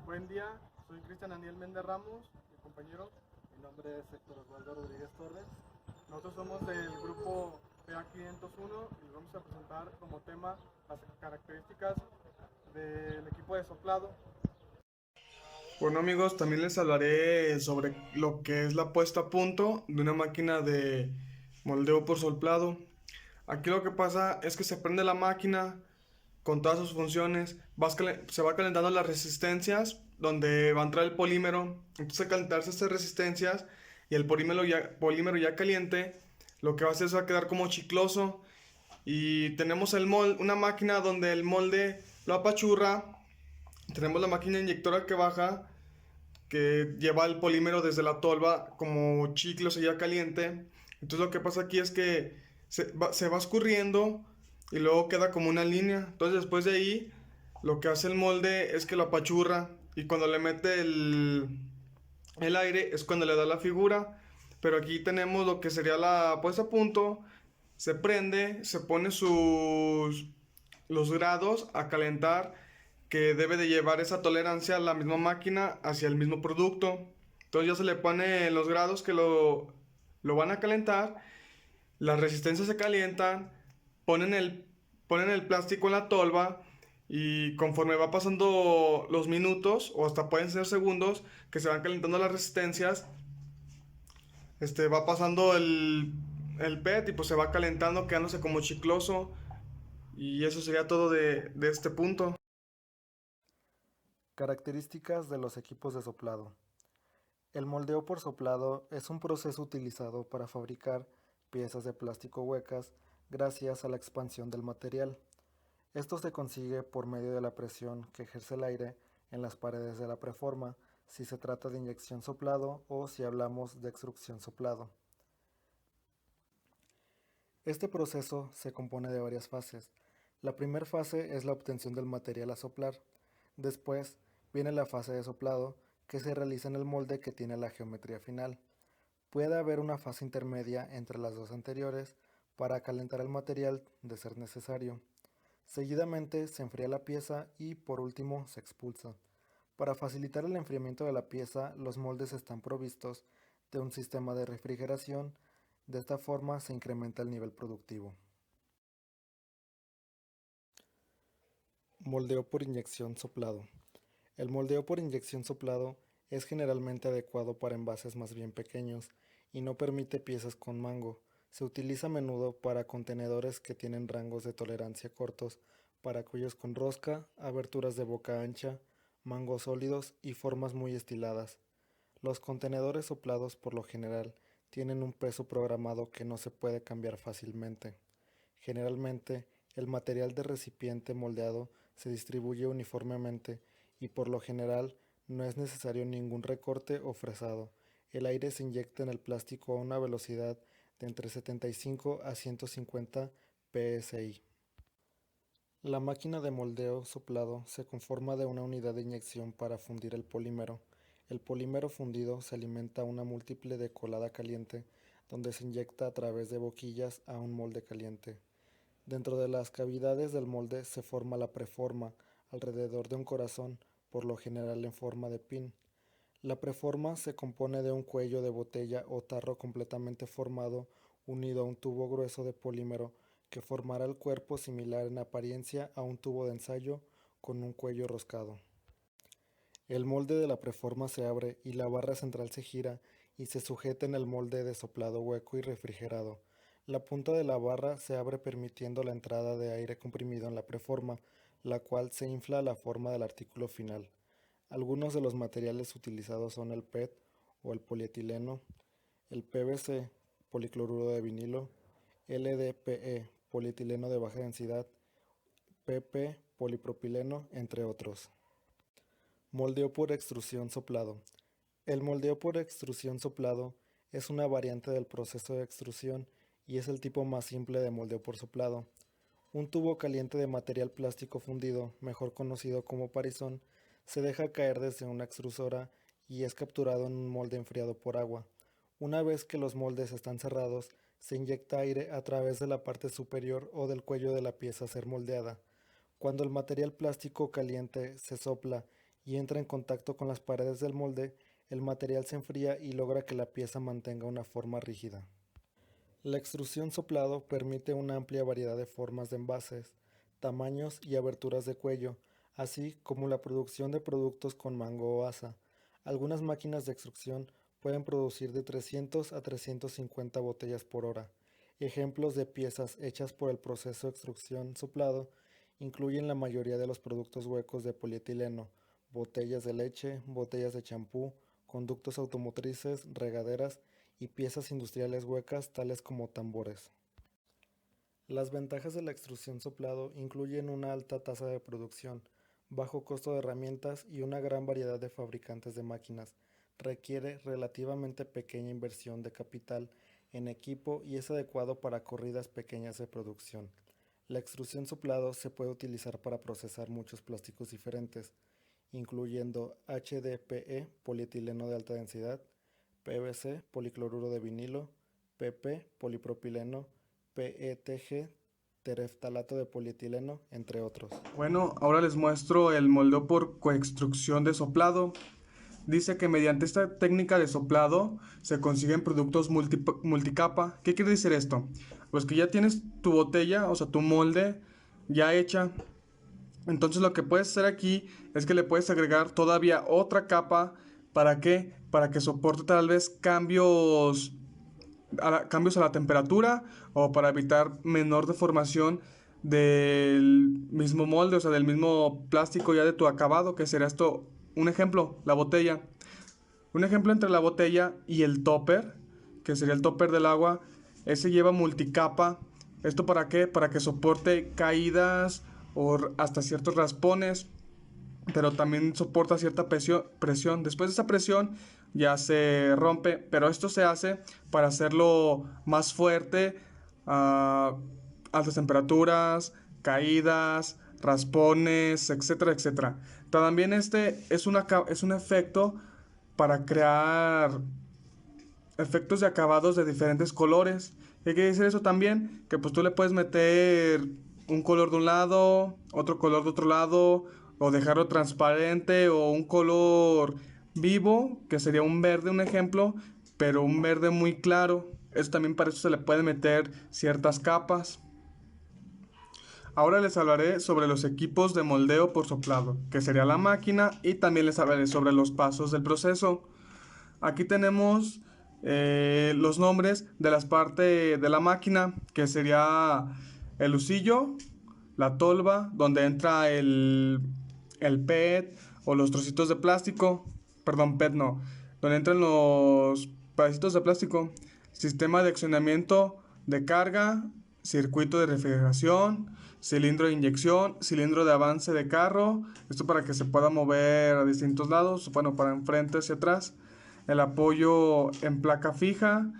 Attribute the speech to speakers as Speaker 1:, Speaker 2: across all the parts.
Speaker 1: Buen día, soy Cristian Daniel Méndez Ramos, mi compañero.
Speaker 2: Mi nombre es Héctor Osvaldo Rodríguez Torres.
Speaker 1: Nosotros somos del grupo PA501 y vamos a presentar como tema las características del equipo de soplado. Bueno amigos, también les hablaré sobre lo que es la puesta a punto de una máquina de moldeo por soplado. Aquí lo que pasa es que se prende la máquina con todas sus funciones, se va calentando las resistencias donde va a entrar el polímero. Entonces al calentarse estas resistencias y el polímero ya caliente, lo que va a hacer es va a quedar como chicloso. Y tenemos una máquina donde el molde lo apachurra. Tenemos la máquina inyectora que baja, que lleva el polímero desde la tolva como chicloso ya caliente. Entonces lo que pasa aquí es que se va escurriendo y luego queda como una línea. Entonces después de ahí lo que hace el molde es que lo apachurra y cuando le mete el aire es cuando le da la figura. Pero aquí tenemos lo que sería la puesta a punto. Se prende, se pone los grados a calentar que debe de llevar esa tolerancia a la misma máquina hacia el mismo producto. Entonces ya se le pone los grados que lo van a calentar, las resistencias se calientan, ponen el, ponen el plástico en la tolva y conforme va pasando los minutos o hasta pueden ser segundos que se van calentando las resistencias, va pasando el PET y pues se va calentando, quedándose como chicloso. Y eso sería todo de este punto.
Speaker 2: Características de los equipos de soplado. El moldeo por soplado es un proceso utilizado para fabricar piezas de plástico huecas gracias a la expansión del material. Esto se consigue por medio de la presión que ejerce el aire en las paredes de la preforma, si se trata de inyección soplado o si hablamos de extrusión soplado. Este proceso se compone de varias fases. La primera fase es la obtención del material a soplar. Después viene la fase de soplado, que se realiza en el molde que tiene la geometría final. Puede haber una fase intermedia entre las dos anteriores para calentar el material de ser necesario. Seguidamente se enfría la pieza y por último se expulsa. Para facilitar el enfriamiento de la pieza, los moldes están provistos de un sistema de refrigeración. De esta forma se incrementa el nivel productivo. Moldeo por inyección soplado. El moldeo por inyección soplado es generalmente adecuado para envases más bien pequeños y no permite piezas con mango. Se utiliza a menudo para contenedores que tienen rangos de tolerancia cortos, para cuellos con rosca, aberturas de boca ancha, mangos sólidos y formas muy estiladas. Los contenedores soplados por lo general tienen un peso programado que no se puede cambiar fácilmente. Generalmente, el material de recipiente moldeado se distribuye uniformemente y por lo general no es necesario ningún recorte o fresado. El aire se inyecta en el plástico a una velocidad de entre 75 a 150 psi. La máquina de moldeo soplado se conforma de una unidad de inyección para fundir el polímero. El polímero fundido se alimenta a una múltiple de colada caliente, donde se inyecta a través de boquillas a un molde caliente. Dentro de las cavidades del molde se forma la preforma, alrededor de un corazón, por lo general en forma de pin. La preforma se compone de un cuello de botella o tarro completamente formado, unido a un tubo grueso de polímero que formará el cuerpo similar en apariencia a un tubo de ensayo con un cuello roscado. El molde de la preforma se abre y la barra central se gira y se sujeta en el molde de soplado hueco y refrigerado. La punta de la barra se abre permitiendo la entrada de aire comprimido en la preforma, la cual se infla a la forma del artículo final. Algunos de los materiales utilizados son el PET o el polietileno, el PVC, policloruro de vinilo, LDPE, polietileno de baja densidad, PP, polipropileno, entre otros. Moldeo por extrusión soplado. El moldeo por extrusión soplado es una variante del proceso de extrusión y es el tipo más simple de moldeo por soplado. Un tubo caliente de material plástico fundido, mejor conocido como parizón, se deja caer desde una extrusora y es capturado en un molde enfriado por agua. Una vez que los moldes están cerrados, se inyecta aire a través de la parte superior o del cuello de la pieza a ser moldeada. Cuando el material plástico caliente se sopla y entra en contacto con las paredes del molde, el material se enfría y logra que la pieza mantenga una forma rígida. La extrusión soplado permite una amplia variedad de formas de envases, tamaños y aberturas de cuello, así como la producción de productos con mango o asa. Algunas máquinas de extrusión pueden producir de 300 a 350 botellas por hora. Ejemplos de piezas hechas por el proceso de extrusión soplado incluyen la mayoría de los productos huecos de polietileno, botellas de leche, botellas de champú, conductos automotrices, regaderas y piezas industriales huecas tales como tambores. Las ventajas de la extrusión soplado incluyen una alta tasa de producción, bajo costo de herramientas y una gran variedad de fabricantes de máquinas. Requiere relativamente pequeña inversión de capital en equipo y es adecuado para corridas pequeñas de producción. La extrusión soplado se puede utilizar para procesar muchos plásticos diferentes, incluyendo HDPE, polietileno de alta densidad, PVC, policloruro de vinilo, PP, polipropileno, PETG, tereftalato de polietileno, entre otros.
Speaker 1: Bueno, ahora les muestro el moldeo por coextrusión de soplado. Dice que mediante esta técnica de soplado se consiguen productos multicapa. ¿Qué quiere decir esto? Pues que ya tienes tu botella, o sea, tu molde ya hecha. Entonces lo que puedes hacer aquí es que le puedes agregar todavía otra capa. ¿Para qué? Para que soporte tal vez cambios a la temperatura o para evitar menor deformación del mismo molde, o sea, del mismo plástico ya de tu acabado, que sería esto, un ejemplo, la botella. Un ejemplo entre la botella y el topper, que sería el topper del agua, ese lleva multicapa. ¿Esto para qué? Para que soporte caídas o hasta ciertos raspones, pero también soporta cierta presión. Después de esa presión ya se rompe, pero esto se hace para hacerlo más fuerte a altas temperaturas, caídas, raspones, etcétera, etcétera. También este es un efecto para crear efectos de acabados de diferentes colores. ¿Qué quiere decir eso también? Que pues tú le puedes meter un color de un lado, otro color de otro lado, o dejarlo transparente, o un color vivo, que sería un verde, un ejemplo, pero un verde muy claro. Eso también para eso se le puede meter ciertas capas. Ahora les hablaré sobre los equipos de moldeo por soplado, que sería la máquina, y también les hablaré sobre los pasos del proceso. Aquí tenemos los nombres de las partes de la máquina, que sería el husillo, la tolva, donde entra el PET o los trocitos de plástico, perdón, PET no, donde entran los pedacitos de plástico, sistema de accionamiento de carga, circuito de refrigeración, cilindro de inyección, cilindro de avance de carro, esto para que se pueda mover a distintos lados, bueno, para enfrente hacia atrás, el apoyo en placa fija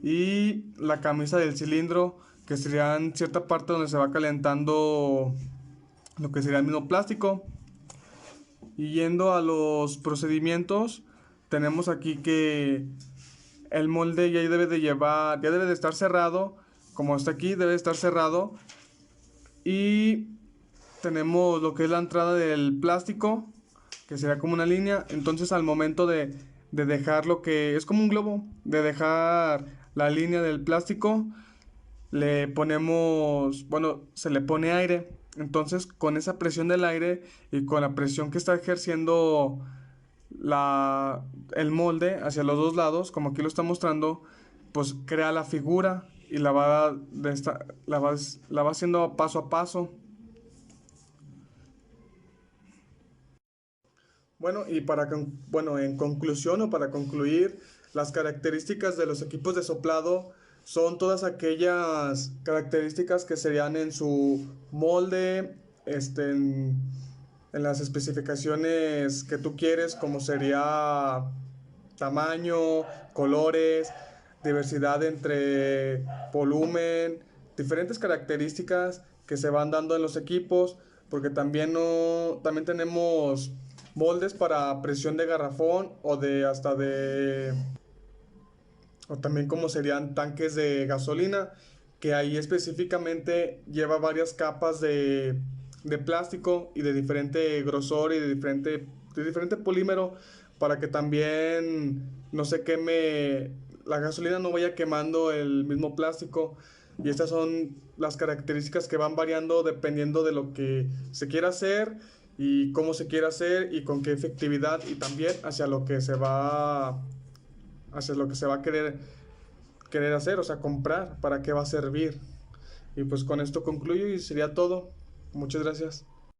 Speaker 1: y la camisa del cilindro, que sería en cierta parte donde se va calentando lo que sería el mismo plástico. Y yendo a los procedimientos, tenemos aquí que el molde ya debe de estar cerrado, como está aquí, debe de estar cerrado. Y tenemos lo que es la entrada del plástico, que sería como una línea. Entonces al momento de dejar lo que es como un globo, de dejar la línea del plástico, le ponemos, bueno, se le pone aire. Entonces con esa presión del aire y con la presión que está ejerciendo el molde hacia los dos lados, como aquí lo está mostrando, pues crea la figura y la va haciendo paso a paso. Bueno, en conclusión o para concluir, las características de los equipos de soplado son todas aquellas características que serían en su molde, en las especificaciones que tú quieres, como sería tamaño, colores, diversidad entre volumen, diferentes características que se van dando en los equipos, porque también tenemos moldes para presión de garrafón o también como serían tanques de gasolina, que ahí específicamente lleva varias capas de plástico y de diferente grosor y de diferente de diferente polímero para que también no se queme, la gasolina no vaya quemando el mismo plástico. Y estas son las características que van variando dependiendo de lo que se quiera hacer y cómo se quiera hacer y con qué efectividad, y también hacia lo que se va a querer hacer, o sea, comprar, para qué va a servir. Y pues con esto concluyo y sería todo. Muchas gracias.